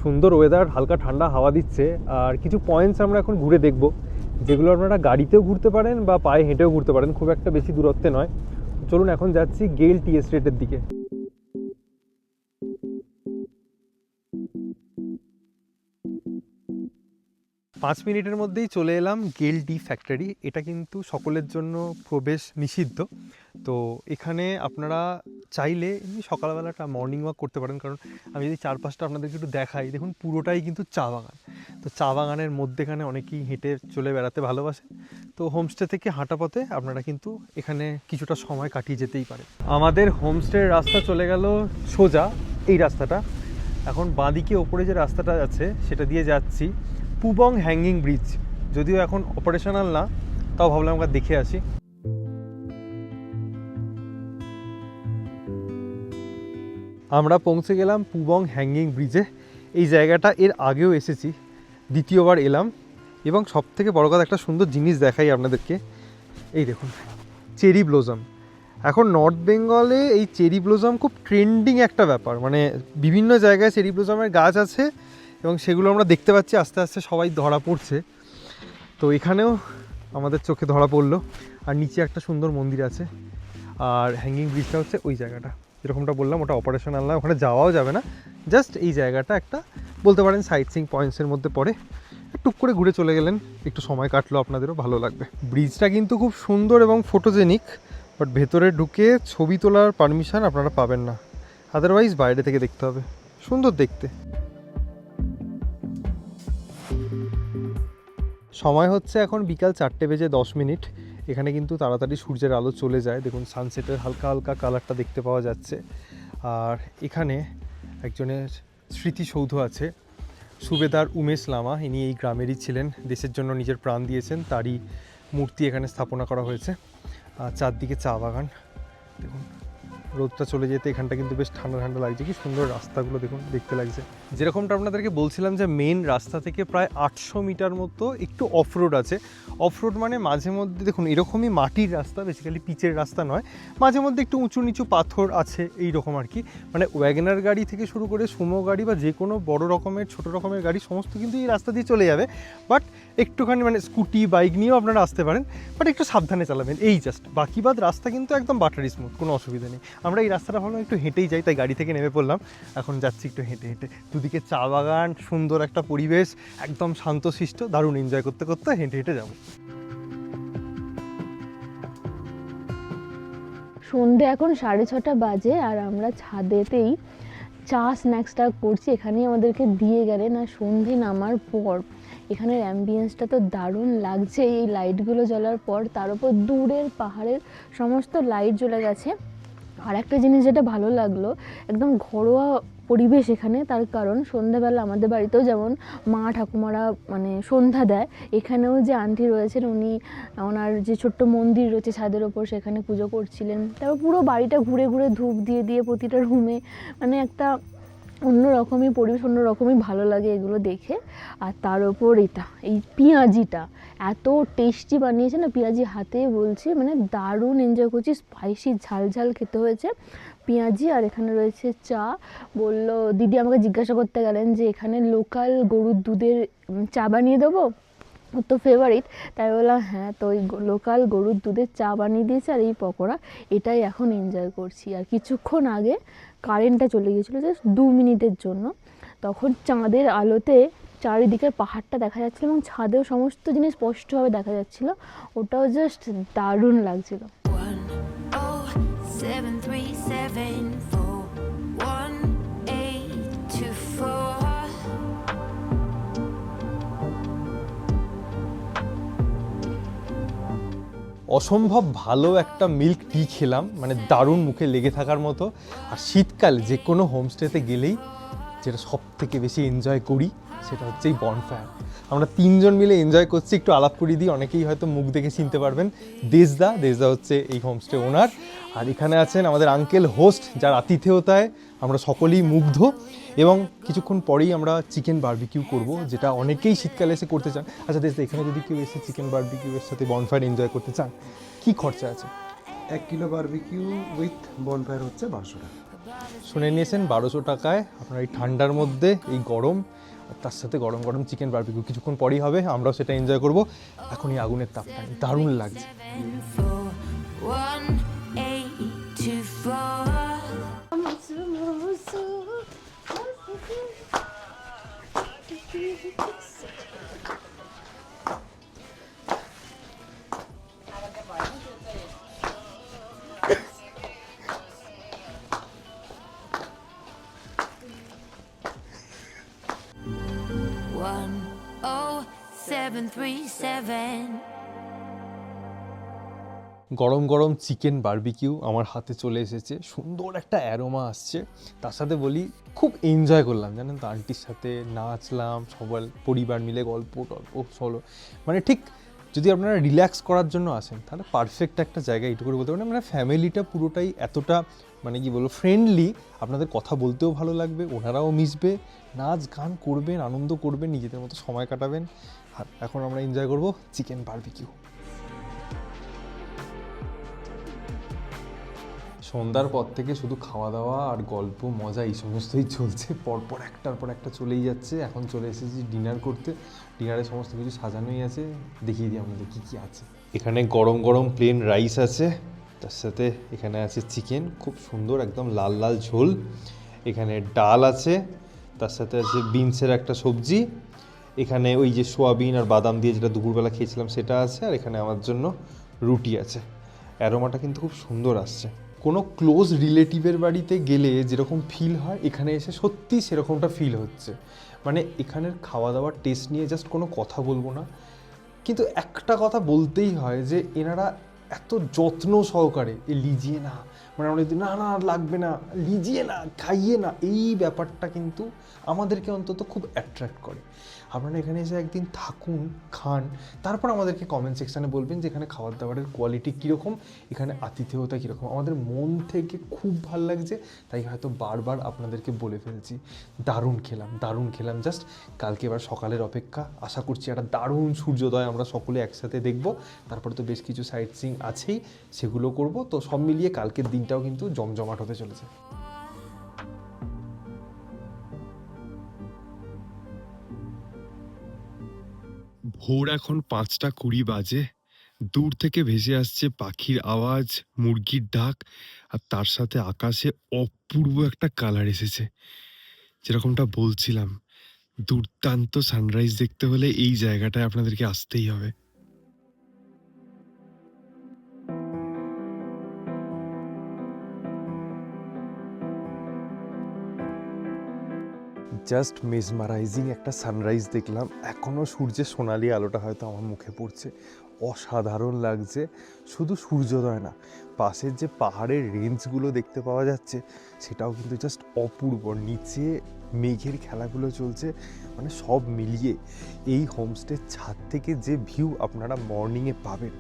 A: সুন্দর ওয়েদার, হালকা ঠান্ডা হাওয়া দিচ্ছে, আর কিছু পয়েন্টস আমরা এখন ঘুরে দেখব, যেগুলো আপনারা গাড়িতেও ঘুরতে পারেন বা পায়ে হেঁটেও ঘুরতে পারেন, খুব একটা বেশি দূরত্বে নয়। চলুন এখন যাচ্ছি গেল টি এস্টেটের দিকে। 5 মিনিটের মধ্যেই চলে এলাম গেল টি ফ্যাক্টরি। এটা কিন্তু সকলের জন্য প্রবেশ নিষিদ্ধ, তো এখানে আপনারা চাইলে এমনি সকালবেলাটা মর্নিং ওয়াক করতে পারেন, কারণ আমি যদি চারপাশটা আপনাদেরকে একটু দেখাই, দেখুন পুরোটাই কিন্তু চা বাগান। তো চা বাগানের মধ্যেখানে অনেকেই হেঁটে চলে বেড়াতে ভালোবাসে, তো হোমস্টে থেকে হাঁটা পথে আপনারা কিন্তু এখানে কিছুটা সময় কাটিয়ে যেতেই পারেন। আমাদের হোমস্টের রাস্তা চলে গেল সোজা এই রাস্তাটা, এখন বাঁদিকে ওপরে যে রাস্তাটা আছে সেটা দিয়ে যাচ্ছি পুবং হ্যাঙ্গিং ব্রিজ। যদিও এখন অপারেশনাল না, তাও ভাবলাম আমরা দেখে আসি। আমরা পৌঁছে গেলাম পুবং হ্যাঙ্গিং ব্রিজে। এই জায়গাটা এর আগেও এসেছি, দ্বিতীয়বার এলাম, এবং সবথেকে বড় কথা একটা সুন্দর জিনিস দেখাই আপনাদেরকে। এই দেখুন চেরি ব্লসম। এখন নর্থ বেঙ্গলে এই চেরি ব্লসম খুব ট্রেন্ডিং একটা ব্যাপার, মানে বিভিন্ন জায়গায় চেরি ব্লসমের গাছ আছে এবং সেগুলো আমরা দেখতে পাচ্ছি, আস্তে আস্তে সবাই ধরা পড়ছে। তো এখানেও আমাদের চোখে ধরা পড়লো। আর নিচে একটা সুন্দর মন্দির আছে, আর হ্যাঙ্গিং ব্রিজটা হচ্ছে ওই জায়গাটা, যেরকমটা বললাম ওটা অপারেশনাল না, ওখানে যাওয়াও যাবে না, জাস্ট এই জায়গাটা একটা বলতে পারেন সাইট সিইং পয়েন্টসের মধ্যে পড়ে। টুক করে ঘুরে চলে গেলেন, একটু সময় কাটলো, আপনাদেরও ভালো লাগবে। ব্রিজটা কিন্তু খুব সুন্দর এবং ফটোজেনিক, বাট ভেতরে ঢুকে ছবি তোলার পারমিশন আপনারা পাবেন না, আদারওয়াইজ বাইরে থেকে দেখতে হবে। সুন্দর দেখতে। সময় হচ্ছে এখন বিকাল 4:10। এখানে কিন্তু তাড়াতাড়ি সূর্যের আলো চলে যায়, দেখুন সানসেটের হালকা হালকা কালারটা দেখতে পাওয়া যাচ্ছে। আর এখানে একজনের স্মৃতিসৌধ আছে, সুবেদার উমেশ লামা, ইনি এই গ্রামেরই ছিলেন, দেশের জন্য নিজের প্রাণ দিয়েছেন, তারই মূর্তি এখানে স্থাপনা করা হয়েছে। আর চারদিকে চা বাগান। দেখুন রোদটা চলে যেতে এখানটা কিন্তু বেশ ঠান্ডা ঠান্ডা লাগছে। কি সুন্দর রাস্তাগুলো দেখুন, দেখতে লাগছে। যেরকমটা আপনাদেরকে বলছিলাম যে মেন রাস্তা থেকে প্রায় 800 মিটার মতো একটু অফরোড আছে। অফরোড মানে মাঝে মধ্যে দেখুন এরকমই মাটির রাস্তা, বেসিক্যালি পিচের রাস্তা নয়, মাঝে মধ্যে একটু উঁচু নিচু পাথর আছে এই রকম আর কি। মানে ওয়াগনার গাড়ি থেকে শুরু করে সুমো গাড়ি বা যে কোনো বড় রকমের ছোট রকমের গাড়ি সমস্ত কিন্তু এই রাস্তা দিয়ে চলে যাবে। বাট একটুখানি মানে স্কুটি বাইক নিয়েও আপনারা আসতে পারেন, বাট একটু সাবধানে চালাবেন এই জাস্ট। বাকি বাদ রাস্তা কিন্তু একদম বাটারি স্মুথ, কোনো অসুবিধা নেই। আমরা এই রাস্তাটা ভাবলাম একটু হেঁটেই যাই, তাই গাড়ি থেকে নেমে পড়লাম। এখন যাচ্ছি একটু হেঁটে হেঁটে। দুদিকে চা বাগান, সুন্দর একটা পরিবেশ, একদম শান্তশিষ্ট, দারুণ এনজয় করতে করতে হেঁটে হেঁটে যাবো।
B: সন্ধে এখন 6:30 বাজে আর আমরা ছাদেতেই চা স্ন্যাক্সটা করছি। এখানেই আমাদেরকে দিয়ে গেলেন। আর সন্ধে নামার পর এখানের অ্যাম্বিয়েন্সটা তো দারুণ লাগছে এই লাইটগুলো জ্বলার পর। তার উপর দূরের পাহাড়ের সমস্ত লাইট জ্বলে গেছে। আর একটা জিনিস যেটা ভালো লাগলো, একদম ঘরোয়া পরিবেশ এখানে। তার কারণ সন্ধ্যাবেলা আমাদের বাড়িতেও যেমন মা ঠাকুমারা মানে সন্ধ্যা দেয়, এখানেও যে আন্টি রয়েছেন উনি ওনার যে ছোট্ট মন্দির রয়েছে ছাদের ওপর সেখানে পুজো করছিলেন। তারপর পুরো বাড়িটা ঘুরে ঘুরে ধূপ দিয়ে দিয়ে প্রতিটা রুমে, মানে একটা অন্যরকমই পরিবেশ, অন্যরকমই ভালো লাগে এগুলো দেখে। আর তার ওপর এটা এই পেঁয়াজিটা এত টেস্টি বানিয়েছে না, পেঁয়াজি হাতে বলছি, মানে দারুণ এনজয় করছি। স্পাইসি ঝাল ঝাল খেতে হয়েছে পেঁয়াজি। আর এখানে রয়েছে চা। বললো দিদি, আমাকে জিজ্ঞাসা করতে গেলেন যে এখানে লোকাল গরুর দুধের চা বানিয়ে দেবো, ওর তো ফেভারিট। তাই বললাম হ্যাঁ। তো ওই লোকাল গরুর দুধের চা বানিয়ে দিয়েছে আর এই পকোড়া, এটাই এখন এনজয় করছি। আর কিছুক্ষণ আগে কারেন্টটা চলে গিয়েছিলো জাস্ট 2 মিনিটের জন্য। তখন চাঁদের আলোতে চারিদিকের পাহাড়টা দেখা যাচ্ছিলো এবং ছাদেও সমস্ত জিনিস স্পষ্টভাবে দেখা যাচ্ছিলো। ওটাও জাস্ট দারুণ লাগছিলো।
E: 107374184
A: অসম্ভব ভালো একটা মিল্ক টি খেলাম, মানে দারুণ মুখে লেগে থাকার মতো। আর শীতকালে যে কোনো হোমস্টেতে গেলেই যেটা সব থেকে বেশি এনজয় করি সেটা হচ্ছে এই বনফায়ার। আমরা 3 জন মিলে এনজয় করছি। একটু আলাপ করিয়ে দিই, অনেকেই হয়তো মুখ দেখে চিনতে পারবেন। দেশদা হচ্ছে এই হোমস্টে ওনার। আর এখানে আছেন আমাদের আঙ্কেল হোস্ট, যার আতিথেয়তায় আমরা সকলেই মুগ্ধ। এবং কিছুক্ষণ পরেই আমরা চিকেন বারবিকিউ করব, যেটা অনেকেই শীতকালে এসে করতে চান। আচ্ছা দেশদা, এখানে যদি কেউ এসে চিকেন বারবিকিউয়ের সাথে বনফায়ার এনজয় করতে চান, কি খরচা আছে?
F: 1 কিলো বারবিকিউ উইথ বনফায়ার হচ্ছে 1200 টাকা।
A: শুনে নিয়েছেন, 1200 টাকায় আপনার এই ঠান্ডার মধ্যে এই গরম, আর তার সাথে গরম গরম চিকেন বারবিকিউ কিছুক্ষণ পরেই হবে। আমরাও সেটা এনজয় করব। এখন এই আগুনের তাপটা দারুণ লাগছে।
E: 10737
A: গরম গরম চিকেন বারবিকিউ আমার হাতে চলে এসেছে। সুন্দর একটা অ্যারোমা আসছে। তার সাথে বলি খুব এনজয় করলাম, জানেন তো, আন্টির সাথে নাচলাম, সবাই পরিবার মিলে গল্প হলো। মানে ঠিক যদি আপনারা রিল্যাক্স করার জন্য আসেন তাহলে পারফেক্ট একটা জায়গা এইটুকু বলতে পারেন। মানে ফ্যামিলিটা পুরোটাই এতটা মানে কি বলবো ফ্রেন্ডলি, আপনাদের কথা বলতেও ভালো লাগবে, ওনারাও মিশবে, নাচ গান করবেন, আনন্দ করবেন, নিজেদের মতো সময় কাটাবেন। আর এখন আমরা এনজয় করব চিকেন বারবিকিউ। সন্ধ্যার পর থেকে শুধু খাওয়া দাওয়া আর গল্প মজা এই সমস্তই চলছে, পরপর একটার পর একটা চলেই যাচ্ছে। এখন চলে এসেছি ডিনার করতে। ডিনারে সমস্ত কিছু সাজানোই আছে, দেখিয়ে দিই আপনাদের কী কী আছে। এখানে গরম গরম প্লেন রাইস আছে, তার সাথে এখানে আছে চিকেন, খুব সুন্দর একদম লাল লাল ঝোল। এখানে ডাল আছে, তার সাথে আছে বিনসের একটা সবজি। এখানে ওই যে সোয়াবিন আর বাদাম দিয়ে যেটা দুপুরবেলা খেয়েছিলাম সেটা আছে। আর এখানে আমার জন্য রুটি আছে। অ্যারোমাটা কিন্তু খুব সুন্দর আসছে। কোনো ক্লোজ রিলেটিভের বাড়িতে গেলে যেরকম ফিল হয় এখানে এসে সত্যি সেরকমটা ফিল হচ্ছে। মানে এখানের খাওয়া দাওয়ার টেস্ট নিয়ে জাস্ট কোনো কথা বলবো না, কিন্তু একটা কথা বলতেই হয় যে এনারা এত যত্ন সহকারে লিজিয়ে না, মানে আমরা যদি না না লাগবে না, লিজিয়ে না, খাইয়ে না, এই ব্যাপারটা কিন্তু আমাদেরকে অন্তত খুব অ্যাট্রাক্ট করে। আপনারা এখানে এসে একদিন থাকুন, খান, তারপর আমাদেরকে কমেন্ট সেকশানে বলবেন যে এখানে খাবার দাবারের কোয়ালিটি কীরকম, এখানে আতিথেয়তা কীরকম। আমাদের মন থেকে খুব ভালো লাগছে, তাই হয়তো বারবার আপনাদেরকে বলে ফেলছি। দারুণ খেলাম জাস্ট। কালকে এবার সকালের অপেক্ষা, আশা করছি একটা দারুণ সূর্যোদয় আমরা সকলে একসাথে দেখব। তারপরে তো বেশ কিছু সাইট সিইং আছেই, সেগুলো করব। তো সব মিলিয়ে কালকের দিনটাও কিন্তু জমজমাট হতে চলেছে।
E: ভোর এখন 5:20 বাজে। দূর থেকে ভেসে আসছে পাখির আওয়াজ, মুরগির ডাক, আর তার সাথে আকাশে অপূর্ব একটা কালার এসেছে। যেরকমটা বলছিলাম, দুর্দান্ত সানরাইজ দেখতে হলে এই জায়গাটায় আপনাদেরকে আসতেই হবে।
A: জাস্ট মেসমারাইজিং একটা সানরাইজ দেখলাম। এখনও সূর্যের সোনালি আলোটা হয়তো আমার মুখে পড়ছে, অসাধারণ লাগছে। শুধু সূর্যোদয় না, পাশের যে পাহাড়ের রেঞ্জগুলো দেখতে পাওয়া যাচ্ছে সেটাও কিন্তু জাস্ট অপূর্ব। নিচে মেঘের খেলাগুলো চলছে, মানে সব মিলিয়ে এই হোমস্টের ছাদ থেকে যে ভিউ আপনারা মর্নিংয়ে পাবেন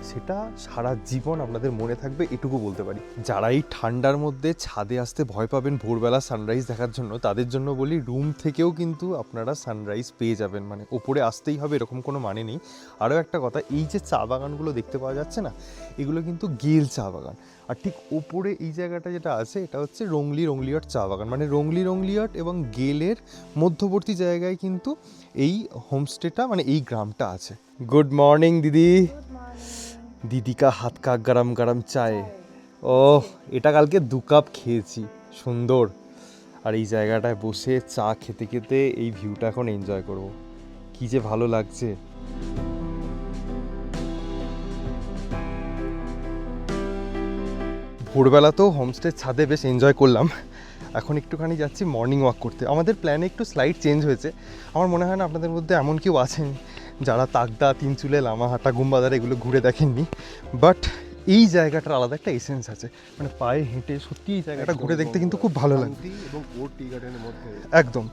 A: সেটা সারা জীবন আপনাদের মনে থাকবে, এটুকু বলতে পারি। যারা এই ঠান্ডার মধ্যে ছাদে আসতে ভয় পাবেন ভোরবেলা সানরাইজ দেখার জন্য, তাদের জন্য বলি রুম থেকেও কিন্তু আপনারা সানরাইজ পেয়ে যাবেন। মানে ওপরে আসতেই হবে এরকম কোনো মানে নেই। আরও একটা কথা, এই যে চা বাগানগুলো দেখতে পাওয়া যাচ্ছে না, এগুলো কিন্তু গেল চা বাগান। আর ঠিক ওপরে এই জায়গাটা যেটা আছে, এটা হচ্ছে রংলিয়ট চা বাগান। মানে রংলিয়ট এবং গেলের মধ্যবর্তী জায়গায় কিন্তু এই হোমস্টেটা, মানে এই গ্রামটা আছে। গুড মর্নিং দিদি। দিদি কা হাত কা গরম গরম চায়। ও, এটা কালকে 2 কাপ খেয়েছি, সুন্দর। আর এই জায়গাটায় বসে চা খেতে খেতে এই ভিউটা এখন এনজয় করব, কি যে ভালো লাগছে। ভোরবেলাতেও হোমস্টের ছাদে বেশ এনজয় করলাম। এখন একটুখানি যাচ্ছি মর্নিং ওয়াক করতে। আমাদের প্ল্যানে একটু স্লাইড চেঞ্জ হয়েছে। আমার মনে হয় না আপনাদের মধ্যে এমন কেউ আছেন যারা তাকদা, তিনচুলে, লামাহাটা, গুম্বাদার এগুলো ঘুরে দেখেননি। বাট এই জায়গাটার আলাদা একটা এসেন্স আছে, মানে পায়ে হেঁটে সত্যি এই জায়গাটা ঘুরে দেখতে কিন্তু খুব ভালো লাগে
F: এবং ওর টি গার্ডেনের মধ্যে
A: একদম।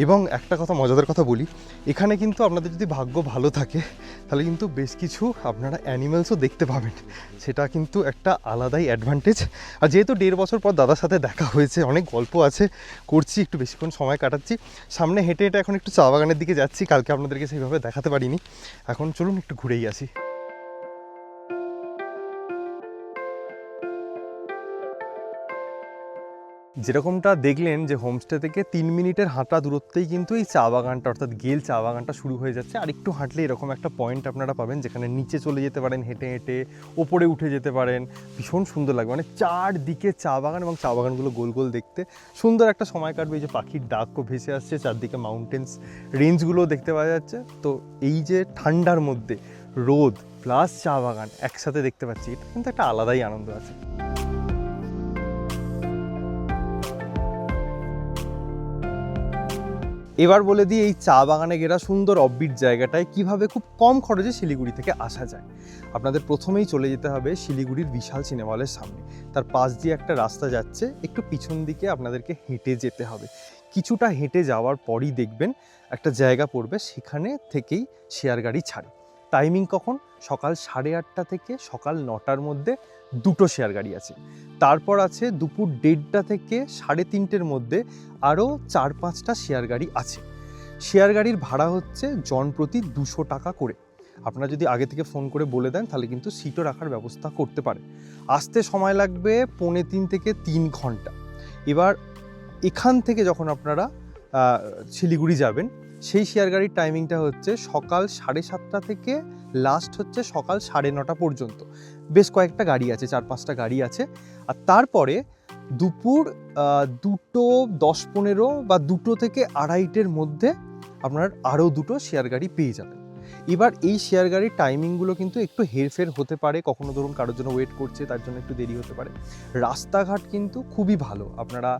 A: এবং একটা কথা, মজাদার কথা বলি, এখানে কিন্তু আপনাদের যদি ভাগ্য ভালো থাকে তাহলে কিন্তু বেশ কিছু আপনারা অ্যানিমেলসও দেখতে পাবেন। সেটা কিন্তু একটা আলাদাই অ্যাডভান্টেজ। আর যেহেতু 1.5 বছর পর দাদার সাথে দেখা হয়েছে, অনেক গল্প আছে, করছি, একটু বেশিক্ষণ সময় কাটাচ্ছি। সামনে হেঁটে হেঁটে এখন একটু চা বাগানের দিকে যাচ্ছি। কালকে আপনাদেরকে সেইভাবে দেখাতে পারিনি। এখন চলুন একটু ঘুরেই আসি। যেরকমটা দেখলেন যে হোমস্টে থেকে 3 মিনিটের হাঁটা দূরত্বেই কিন্তু এই চা বাগানটা, অর্থাৎ গেল চা বাগানটা শুরু হয়ে যাচ্ছে। আর একটু হাঁটলে এরকম একটা পয়েন্ট আপনারা পাবেন যেখানে নিচে চলে যেতে পারেন হেঁটে হেঁটে, ওপরে উঠে যেতে পারেন। ভীষণ সুন্দর লাগবে, মানে চারদিকে চা বাগান এবং চা বাগানগুলো গোল গোল দেখতে সুন্দর একটা সময় কাটবে। এই যে পাখির ডাকও ভেসে আসছে, চারদিকে মাউন্টেন্স রেঞ্জগুলোও দেখতে পাওয়া যাচ্ছে। তো এই যে ঠান্ডার মধ্যে রোদ প্লাস চা বাগান একসাথে দেখতে পাচ্ছি, এটা কিন্তু একটা আলাদাই আনন্দ আছে। এবার বলে দিই এই চা বাগানে ঘেরা সুন্দর অফবিট জায়গাটায় কিভাবে খুব কম খরচে শিলিগুড়ি থেকে আসা যায়। আপনাদের প্রথমেই চলে যেতে হবে শিলিগুড়ির বিশাল সিনেমা হলের সামনে। তার পাশ দিয়ে একটা রাস্তা যাচ্ছে, একটু পিছন দিকে আপনাদেরকে হেঁটে যেতে হবে। কিছুটা হেঁটে যাওয়ার পরই দেখবেন একটা জায়গা পড়বে, সেখানে থেকেই শেয়ার গাড়ি ছাড়ে। টাইমিং কখন? সকাল 8:30 থেকে সকাল 9টার মধ্যে 2টো শেয়ার গাড়ি আছে। তারপর আছে দুপুর 1:30 থেকে 3:30-এর মধ্যে আরও 4-5টা শেয়ার গাড়ি আছে। শেয়ার গাড়ির ভাড়া হচ্ছে জন প্রতি 200 টাকা করে। আপনারা যদি আগে থেকে ফোন করে বলে দেন তাহলে কিন্তু সিটও রাখার ব্যবস্থা করতে পারে। আসতে সময় লাগবে 2.25 থেকে 3 ঘন্টা। এবার এখান থেকে যখন আপনারা শিলিগুড়ি যাবেন, সেই শেয়ার গাড়ির টাইমিংটা হচ্ছে সকাল 7:30 থেকে লাস্ট হচ্ছে সকাল 9:30 পর্যন্ত। বেশ কয়েকটা গাড়ি আছে, 4-5টা গাড়ি আছে। আর তারপরে দুপুর 2:10-15 বা 2টো থেকে 2:30-এর মধ্যে আপনার আরও 2টো শেয়ার গাড়ি পেয়ে যাবেন। এবার এই শেয়ার গাড়ির টাইমিংগুলো কিন্তু একটু হেরফের হতে পারে, কখনো ধরুন কারোর জন্য ওয়েট করছে তার জন্য একটু দেরি হতে পারে। রাস্তাঘাট কিন্তু খুবই ভালো, আপনারা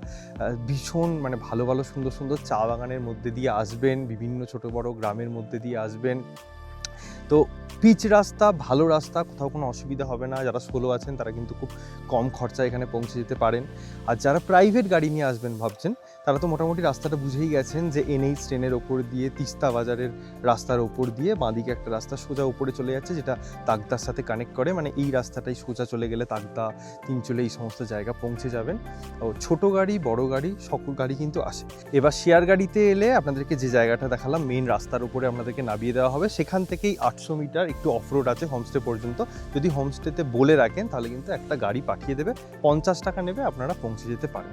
A: ভীষণ মানে ভালো ভালো সুন্দর সুন্দর চা বাগানের মধ্যে দিয়ে আসবেন, বিভিন্ন ছোট বড় গ্রামের মধ্যে দিয়ে আসবেন। তো পিচ রাস্তা, ভালো রাস্তা, কোথাও কোনো অসুবিধা হবে না। যারা সোলো আছেন তারা কিন্তু খুব কম খরচায় এখানে পৌঁছে যেতে পারেন। আর যারা প্রাইভেট গাড়ি নিয়ে আসবেন ভাবছেন, তারা তো মোটামুটি রাস্তাটা বুঝেই গেছেন যে NH ট্রেনের ওপর দিয়ে তিস্তা বাজারের রাস্তার ওপর দিয়ে বাঁদিকে একটা রাস্তা সোজা উপরে চলে যাচ্ছে, যেটা তাকদার সাথে কানেক্ট করে। মানে এই রাস্তাটাই সোজা চলে গেলে তাকদা, তিনচুলে এই সমস্ত জায়গা পৌঁছে যাবেন। ও ছোটো গাড়ি, বড় গাড়ি, সকল গাড়ি কিন্তু আসে। এবার শেয়ার গাড়িতে এলে আপনাদেরকে যে জায়গাটা দেখালাম, মেন রাস্তার উপরে আপনাদেরকে নামিয়ে দেওয়া হবে। সেখান থেকেই 800 মিটার একটু অফরোড আছে হোমস্টে পর্যন্ত। যদি হোমস্টেতে বলে রাখেন তাহলে কিন্তু একটা গাড়ি পাঠিয়ে দেবে, 50 টাকা নেবে, আপনারা পৌঁছে যেতে পারেন।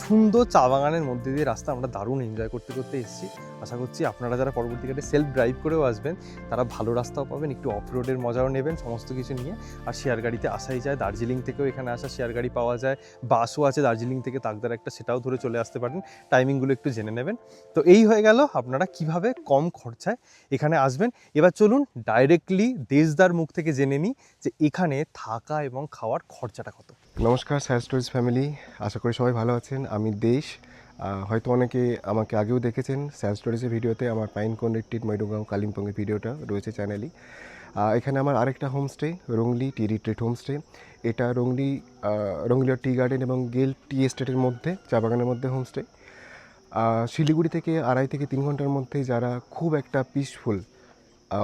A: সুন্দর চা বাগানের মধ্যে দিয়ে রাস্তা, আমরা দারুণ এনজয় করতে করতে এসেছি। আশা করছি আপনারা যারা পরবর্তীকালে সেলফ ড্রাইভ করেও আসবেন, তারা ভালো রাস্তাও পাবেন, একটু অফরোডের মজাও নেবেন সমস্ত কিছু নিয়ে। আর শেয়ার গাড়িতে আসাই যায়, দার্জিলিং থেকেও এখানে আসা শেয়ার গাড়ি পাওয়া যায়, বাসও আছে দার্জিলিং থেকে তাকদার একটা, সেটাও ধরে চলে আসতে পারেন। টাইমিংগুলো একটু জেনে নেবেন। তো এই হয়ে গেল আপনারা কিভাবে কম খরচায় এখানে আসবেন। এবার চলুন ডাইরেক্টলি দেশদার মুখ থেকে জেনে নিই যে এখানে থাকা এবং খাওয়ার খরচাটা কত।
F: নমস্কার স্যার স্টোরিজ ফ্যামিলি, আশা করি সবাই ভালো আছেন। আমি দেশ। হয়তো অনেকে আমাকে আগেও দেখেছেন স্যার স্টোরিজের ভিডিওতে, আমার পাইনকোন রিট্রিট মৈডুগাঁও কালিম্পংয়ের ভিডিওটা রয়েছে চ্যানেলই। এখানে আমার আরেকটা হোমস্টে, রংলি টি রিট্রিট হোমস্টে। এটা রংলিয়া টি গার্ডেন এবং গেল টি এস্টেটের মধ্যে, চা বাগানের মধ্যে হোমস্টে। শিলিগুড়ি থেকে 2.5 থেকে 3 ঘন্টার মধ্যে যারা খুব একটা পিসফুল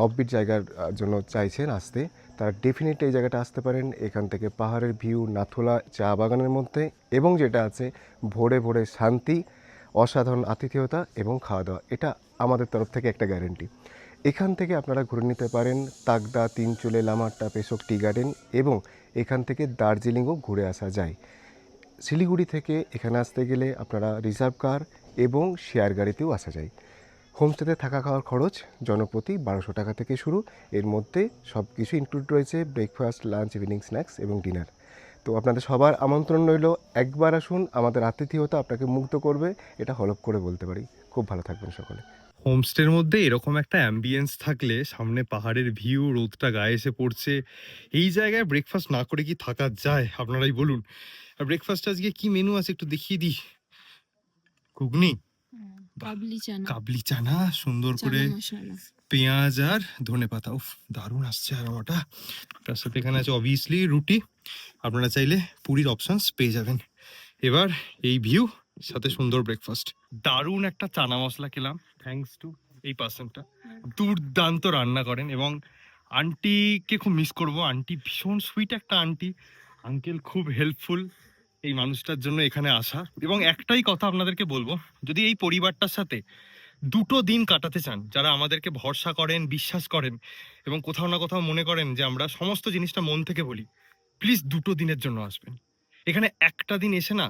F: অফবিট জায়গার জন্য চাইছেন আসতে, তারা ডেফিনেটলি এই জায়গাটা আসতে পারেন। এখান থেকে পাহাড়ের ভিউ, নাথুলা চা বাগানের মধ্যে, এবং যেটা আছে ভোরে ভোরে শান্তি, অসাধারণ আতিথেয়তা এবং খাওয়া দাওয়া, এটা আমাদের তরফ থেকে একটা গ্যারেন্টি। এখান থেকে আপনারা ঘুরে নিতে পারেন তাকদা, তিনচুলে, লামাট্টা, পেশোক টি গার্ডেন, এবং এখান থেকে দার্জিলিংও ঘুরে আসা যায়। শিলিগুড়ি থেকে এখানে আসতে গেলে আপনারা রিজার্ভ কার এবং শেয়ার গাড়িতেও আসা যায়। হোমস্টেতে থাকা খাওয়ার খরচ জনপ্রতি 1200 টাকা থেকে শুরু। এর মধ্যে সব কিছু ইনক্লুড রয়েছে, ব্রেকফাস্ট, লাঞ্চ, ইভিনিং স্ন্যাক্স এবং ডিনার। তো আপনাদের সবার আমন্ত্রণ রইল, একবার আসুন, আমাদের আতিথেয়তা আপনাকে মুগ্ধ করবে, এটা হলফ করে বলতে পারি। খুব ভালো থাকবেন সকলে।
E: হোমস্টের মধ্যে এরকম একটা অ্যাম্বিয়েন্স থাকলে, সামনে পাহাড়ের ভিউ, রোদটা গায়ে এসে পড়ছে, এই জায়গায় ব্রেকফাস্ট না করে কি থাকা যায় আপনারাই বলুন। আর ব্রেকফাস্ট আজকে কি মেনু আছে একটু দেখিয়ে দিই। ঘুগনি, কাবলি চানা, সুন্দর করে পেঁয়াজ আর ধনেপাতা, উফ দারুণ আসছে আরোমাটা। তার সাথে এখানে আছে অবভিয়াসলি রুটি, আপনারা চাইলে পুরির অপশনস পেয়ে যাবেন। এবার এই ভিউ সাথে সুন্দর ব্রেকফাস্ট, দারুণ একটা চানা মশলা খেলাম থ্যাঙ্কস টু এই পার্সনটা, দুর্দান্ত রান্না করেন। এবং আন্টিকে খুব মিস করবো, আন্টি ভীষণ সুইট একটা আন্টি, আঙ্কেল খুব হেল্পফুল এই মানুষটার জন্য এখানে আসা। এবং একটাই কথা আপনাদেরকে বলবো, যদি এই পরিবারটার সাথে 2 দিন কাটাতে চান, যারা আমাদেরকে ভরসা করেন, বিশ্বাস করেন, এবং কোথাও না কোথাও মনে করেন যে আমরা সমস্ত জিনিসটা মন থেকে বলি, প্লিজ 2 দিনের জন্য আসবেন। এখানে একটা দিন এসে না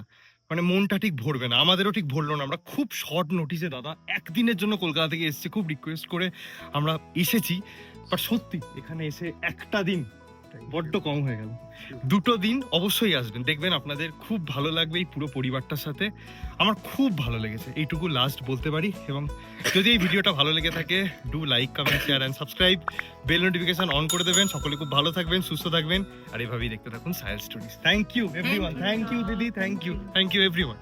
E: মানে মনটা ঠিক ভরবে না, আমাদেরও ঠিক ভরলো না। আমরা খুব শর্ট নোটিসে দাদা একদিনের জন্য কলকাতা থেকে এসেছি, খুব রিকোয়েস্ট করে আমরা এসেছি, বাট সত্যি এখানে এসে একটা দিন বড্ড কম হয়ে গেল। 2 দিন অবশ্যই আসবেন, দেখবেন আপনাদের খুব ভালো লাগবে এই পুরো পরিবারটার সাথে। আমার খুব ভালো লেগেছে, এইটুকু লাস্ট বলতে পারি। এবং যদি এই ভিডিওটা ভালো লেগে থাকে, do like, comment, share and subscribe, bell notification on করে দেবেন। সকলে খুব ভালো থাকবেন, সুস্থ থাকবেন, আর এভাবেই দেখতে থাকুন science stories. Thank you everyone, thank you দিদি, থ্যাংক ইউ এভরিওয়ান।